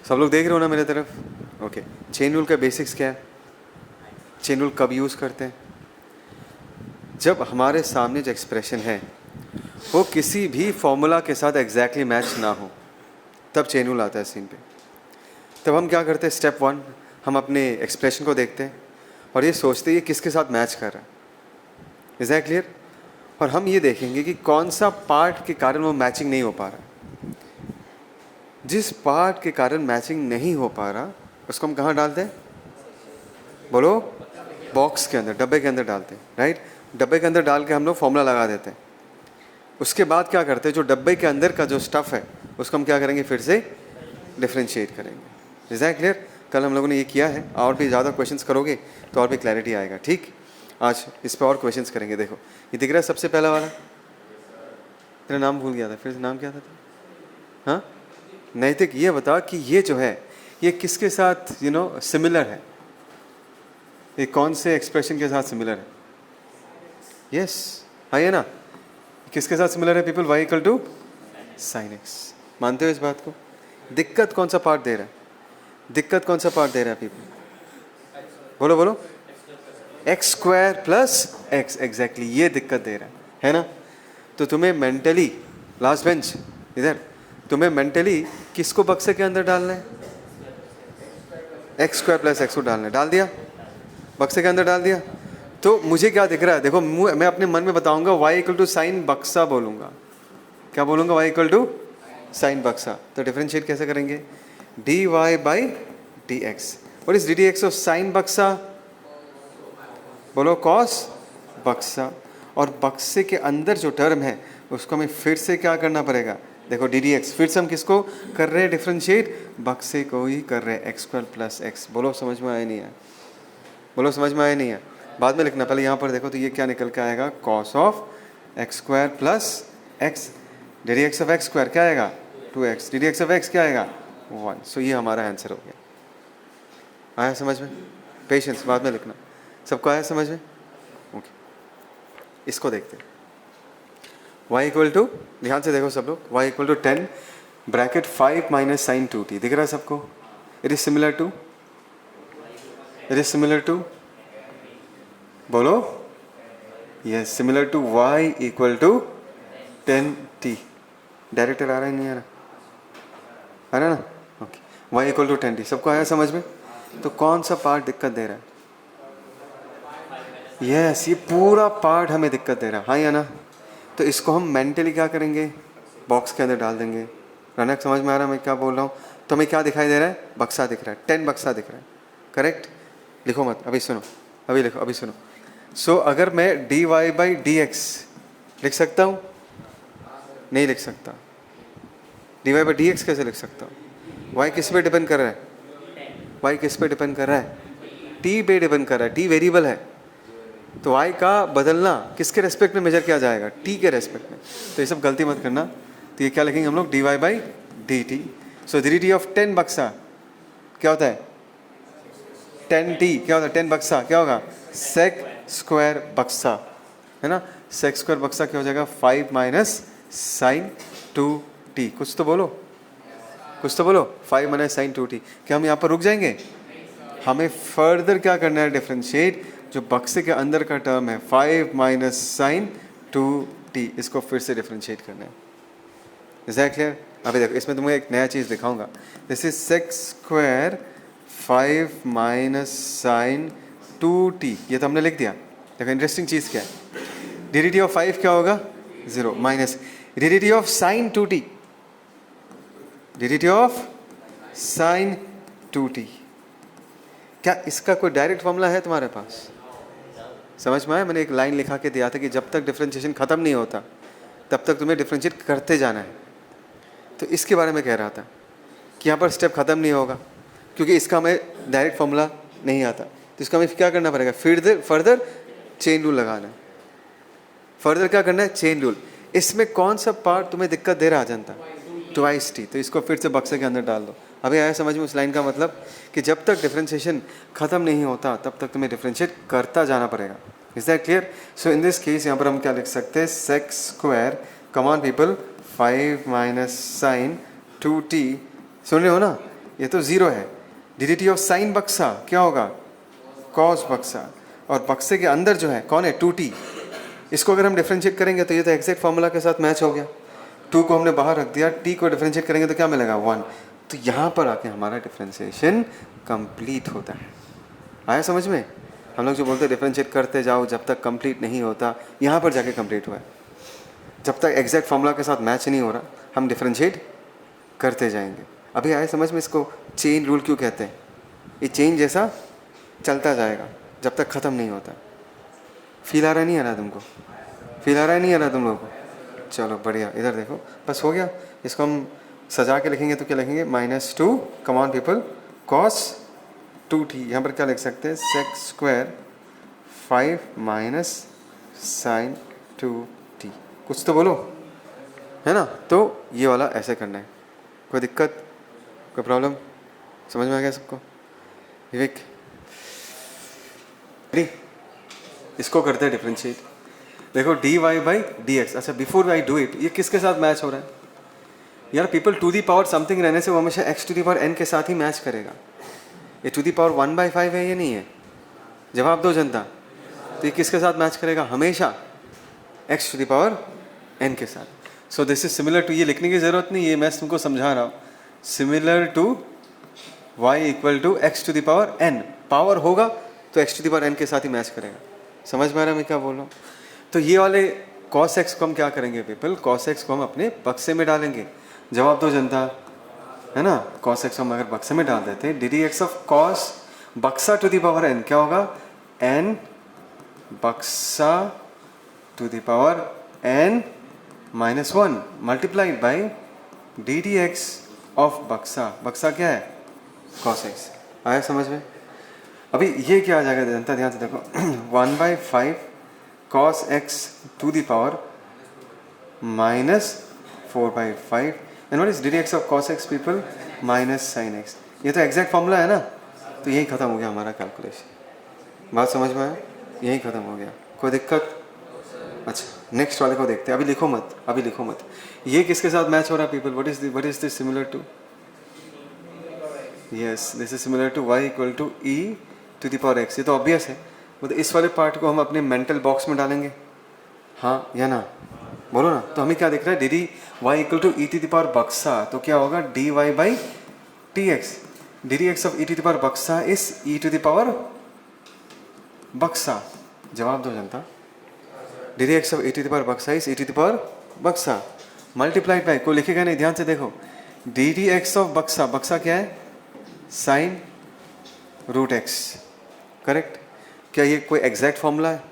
सब लोग देख रहे हो ना मेरे तरफ? ओके, चेन रूल का बेसिक्स क्या है? चेन रूल कब यूज़ करते हैं? जब हमारे सामने जो एक्सप्रेशन है वो किसी भी फॉर्मूला के साथ एग्जैक्टली मैच ना हो, तब चेन रूल आता है सीन पे। तब हम क्या करते हैं? स्टेप 1, हम अपने एक्सप्रेशन को देखते हैं और ये सोचते हैं ये किसके साथ मैच कर रहा है। Is that clear? और हम ये देखेंगे कि कौन सा पार्ट के कारण वो मैचिंग नहीं हो पा रहा। जिस पार्ट के कारण मैचिंग नहीं हो पा रहा उसको हम कहाँ डालते हैं? बोलो। बॉक्स के अंदर, डब्बे के अंदर डालते हैं, राइट? डब्बे के अंदर डाल के हम लोग फॉर्मूला लगा देते हैं। उसके बाद क्या करते हैं? जो डब्बे के अंदर का जो स्टफ़ है उसको हम क्या करेंगे? फिर से डिफ्रेंशिएट करेंगे। Is that clear? कल हम लोगों ने ये किया है, और भी ज़्यादा क्वेश्चंस करोगे तो और भी क्लैरिटी आएगा। ठीक, आज इस पर और क्वेश्चंस करेंगे। देखो ये दिख रहा है सबसे पहला वाला, तेरा नाम भूल गया था, फिर से नाम क्या था? हाँ, नैतिक। ये बता कि ये जो है ये किसके साथ सिमिलर है? ये कौन से एक्सप्रेशन के साथ सिमिलर है? यस, है ना? किसके साथ सिमिलर है people? y equal to sine x. मानते हो इस बात को? दिक्कत कौन सा पार्ट दे रहा है? दिक्कत कौन सा पार्ट दे रहा है पीपल? बोलो बोलो। X square plus x, exactly ये दिक्कत दे रहा है ना? तो तुम्हें मेंटली, लास्ट बेंच इधर, तुम्हें मेंटली किसको बक्से के अंदर डालना है? एक्स स्क्वायर प्लस एक्स को डालना है। डाल दिया? बक्से के अंदर डाल दिया। तो मुझे क्या दिख रहा है? देखो मैं अपने मन में बताऊंगा y इक्वल टू साइन बक्सा बोलूंगा। क्या बोलूंगा? y इक्वल टू साइन बक्सा। तो डिफरेंशिएट कैसे करेंगे? dy by d x. और इस D d x of sine बक्सा, बोलो कॉस बक्सा। और बक्से के अंदर जो टर्म है उसको हमें फिर से क्या करना पड़ेगा? देखो डी डी एक्स, फिर से हम किसको कर रहे हैं डिफरेंशिएट? बक्से को ही कर रहे हैं, एक्स स्क्वायर प्लस एक्स। बोलो समझ में आया नहीं है? बोलो समझ में आया नहीं है? बाद में लिखना, पहले यहाँ पर देखो तो ये क्या निकल के आएगा? Cos of x square plus x. D d x of x square क्या आएगा? 2x। D d x of x क्या आएगा? 1। सो ये हमारा आंसर हो गया। आया समझ में? पेशेंस, बाद में लिखना। सबको आया समझ में? ओके, इसको देखते हैं। y इक्वल टू, ध्यान से देखो सब लोग, y equal to 10 bracket 5 minus sine 2t। दिख रहा है सबको? It is similar to, it is similar to, बोलो yes, similar to y equal to 10t। Direct आ रहा है नहीं आ रहा? आ रहा ना? Okay, y equal to 10t। सबको आया समझ में? तो कौन सा पार्ट दिक्कत दे रहा है? यस, ये पूरा पार्ट हमें दिक्कत दे रहा है, हाँ या ना? तो इसको हम मेंटली क्या करेंगे? बॉक्स के अंदर डाल देंगे। रनक समझ में आ रहा है मैं क्या बोल रहा हूँ? तो हमें क्या दिखाई दे रहा है? बक्सा दिख रहा है, 10 बक्सा दिख रहा है। करेक्ट? लिखो मत, अभी सुनो, अभी लिखो, अभी सुनो। सो अगर मैं dy बाई डी एक्स लिख सकता हूँ? नहीं लिख सकता। dy बाई डी एक्स कैसे लिख सकता हूँ? y किस पे डिपेंड कर रहा है? y किस पे डिपेंड कर रहा है? t पे डिपेंड कर रहा है। t वेरिएबल है, तो y का बदलना किसके रेस्पेक्ट में मेजर किया जाएगा? t के रेस्पेक्ट में। तो ये सब गलती मत करना। तो ये क्या लिखेंगे हम लोग? dy by D T. So D T of 10 बक्सा क्या होता है? 10t क्या होता है? 10 बक्सा क्या होगा? सेक स्क्वायर बक्सा, है ना? सेक स्क्वायर बक्सा क्या हो जाएगा? 5 माइनस साइन 2t। कुछ तो बोलो, कुछ तो बोलो। 5 माइनस साइन 2t। क्या हम यहाँ पर रुक जाएंगे? हमें फर्दर क्या करना है? डिफरेंशिएट जो बक्से के अंदर का टर्म है 5 माइनस साइन 2t, इसको फिर से डिफरेंशिएट करना है। Is that clear? अभी देखो इसमें तुम्हें एक नया चीज़ दिखाऊंगा। This is sec square 5 minus sine 2t। ये तो हमने लिख दिया। देखो इंटरेस्टिंग चीज़ क्या है? डी डी टी ऑफ 5 क्या होगा? 0 minus D D T of sign 2t, D D T of sign 2t। क्या इसका कोई डायरेक्ट फॉर्मूला है तुम्हारे पास? समझ में आया? मैंने एक लाइन लिखा के दिया था कि जब तक डिफरेंशिएशन ख़त्म नहीं होता तब तक तुम्हें डिफरेंशिएट करते जाना है। तो इसके बारे में कह रहा था कि यहाँ पर स्टेप ख़त्म नहीं होगा क्योंकि इसका हमें डायरेक्ट फॉर्मूला नहीं आता। तो इसका हमें क्या करना पड़ेगा? फर्दर चेन रूल लगाना है। फर्दर क्या करना है? Chain rule. इसमें कौन सा पार्ट तुम्हें दिक्कत दे रहा है जनता? Twice T. तो इसको फिर से बक्से के अंदर डाल दो। अभी आया समझ में उस लाइन का मतलब? कि जब तक डिफरेंशिएशन ख़त्म नहीं होता तब तक तुम्हें डिफरेंशिएट करता जाना पड़ेगा। Is that clear? So in this case यहाँ पर हम क्या लिख सकते हैं? Sec square, come on people, 5 minus sine 2t। सुन रहे हो ना? ये तो ज़ीरो है। D D T of sine बक्सा क्या होगा, कॉस बक्सा, और बक्से के अंदर जो है कौन है, 2t। इसको अगर हम डिफ्रेंशिएट करेंगे तो ये तो एग्जैक्ट फार्मूला के साथ मैच हो गया। 2 को हमने बाहर रख दिया, t को डिफ्रेंशिएट करेंगे तो क्या मिलेगा, 1। तो यहाँ पर आके हमारा डिफ्रेंशिएशन कंप्लीट होता है। आया समझ में? हम लोग जो बोलते हैं डिफ्रेंशिएट करते जाओ जब तक कंप्लीट नहीं होता, यहाँ पर जाके कंप्लीट हुआ है। जब तक एग्जैक्ट फार्मूला के साथ मैच नहीं हो रहा हम डिफ्रेंशिएट करते जाएंगे। अभी आए समझ में? इसको चेन रूल क्यों कहते हैं? ये चेन जैसा चलता जाएगा जब तक ख़त्म नहीं होता। फील आ रहा नहीं आ रहा तुमको? फील आ रहा है नहीं आ रहा तुम लोगों को? चलो बढ़िया, इधर देखो, बस हो गया। इसको हम सजा के लिखेंगे तो क्या लिखेंगे, -2 कम ऑन पीपल cos 2t। यहाँ पर क्या लिख सकते हैं, sec square 5 minus sine 2t। कुछ तो बोलो, है ना? तो ये वाला ऐसे करना है। कोई दिक्कत, कोई प्रॉब्लम? समझ में आ गया सबको? विवेक इसको करते हैं डिफ्रेंशिएट। देखो dy बाई dx। अच्छा बिफोर आई डू इट, ये किसके साथ मैच हो रहा है यार? People to the power something रहने से वो हमेशा x to the power n के साथ ही मैच करेगा। ये टू दी पावर 1/5 है, ये नहीं है? जवाब दो जनता। तो ये किसके साथ मैच करेगा? हमेशा x to the power n के साथ। So this is similar to, ये लिखने की ज़रूरत नहीं, ये मैं तुमको समझा रहा हूँ। Similar to y equal to x to the power n। Power होगा तो x to the power n के साथ ही मैच करेगा। समझ में आ रहा है मैं क्या बोल रहा हूँ? तो ये वाले cos x को हम क्या करेंगे पीपल, cos x को हम अपने बक्से में डालेंगे। जवाब दो जनता, है ना? cos x को हम अगर बक्से में डाल देते हैं, d d x of cos बक्सा टू दी पावर n क्या होगा, n बक्सा to the power n minus 1 multiplied by d d x of बक्सा। बक्सा क्या है, cos x। आया समझ में? अभी ये क्या आ जाएगा जनता, ध्यान से देखो 1/5 cos x to the power minus 4/5 and what is d d x of cos x people, minus sine x। ये तो एग्जैक्ट फॉर्मूला है ना? तो यही खत्म हो गया हमारा कैलकुलेशन। बात समझ में आया? यही खत्म हो गया। कोई दिक्कत? अच्छा नेक्स्ट वाले को देखते हैं। अभी लिखो मत, अभी लिखो मत। ये किसके साथ मैच हो रहा है people, what is this similar to? Yes, this is similar to y equal to e to the power x। ये तो ऑब्वियस है। मतलब इस वाले पार्ट को हम अपने मेंटल बॉक्स में डालेंगे, हाँ या ना? बोलो ना। तो हमें क्या दिख रहा है, D d y equal to e to the power बक्सा। तो क्या होगा, d y by t x. D d x of e to the power बक्सा is e to the power बक्सा। जवाब दो जनता। D d x of e to the power बक्सा is e to the power बक्सा multiplied by, कोई लिखेगा नहीं, ध्यान से देखो। डी डी एक्स ऑफ बक्सा, बक्सा क्या है, साइन रूट एक्स। करेक्ट? क्या ये कोई एग्जैक्ट फॉर्मूला है?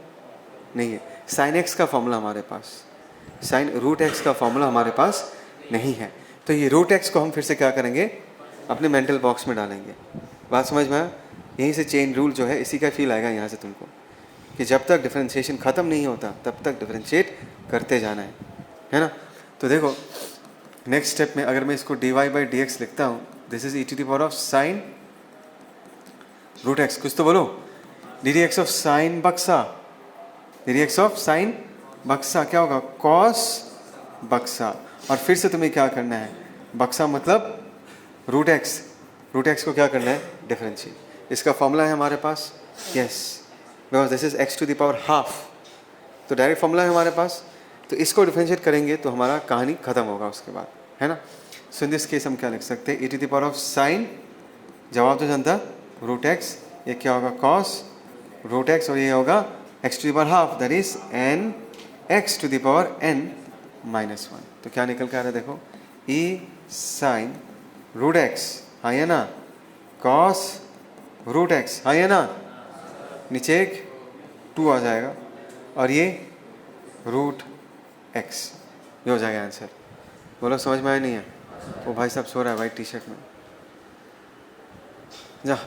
नहीं है। साइन एक्स का फॉर्मूला हमारे पास, साइन रूट एक्स का फॉर्मूला हमारे पास नहीं है। तो ये रूट एक्स को हम फिर से क्या करेंगे, अपने मेंटल बॉक्स में डालेंगे। बात समझ में आया? यहीं से चेन रूल जो है इसी का फील आएगा यहाँ से तुमको, कि जब तक डिफरेंशिएशन ख़त्म नहीं होता तब तक डिफरेंशिएट करते जाना है ना? तो देखो नेक्स्ट स्टेप में अगर मैं इसको d y by d x लिखता हूँ, this is e to the power of sine root x. कुछ तो बोलो। D d x of sine बक्सा, d d x of sine बक्सा क्या होगा, कॉस बक्सा। और फिर से तुम्हें क्या करना है, बक्सा मतलब रूट एक्स, रूट एक्स को क्या करना है, डिफरेंशिएट। इसका फॉर्मूला है हमारे पास, yes, because this is x to the power half. तो डायरेक्ट फॉर्मूला है हमारे पास। तो इसको डिफरेंशिएट करेंगे तो हमारा कहानी खत्म होगा उसके बाद, है ना? सो इन दिस केस हम क्या लिख सकते हैं, e to the power of sine, जवाब तो जानता, रूट एक्स। ये क्या होगा, कॉस रूट एक्स, और ये होगा x to the power half, that is n x to the power n minus 1। तो क्या निकल के आ रहा है देखो, ई साइन रूट एक्स, हाँ या ना, कॉस रूट एक्स, हाँ या ना, नीचे एक 2 आ जाएगा और ये रूट एक्स, ये हो जाएगा आंसर। बोलो समझ में आया नहीं है? वो भाई साहब सो रहा है वाइट टी शर्ट में, जा।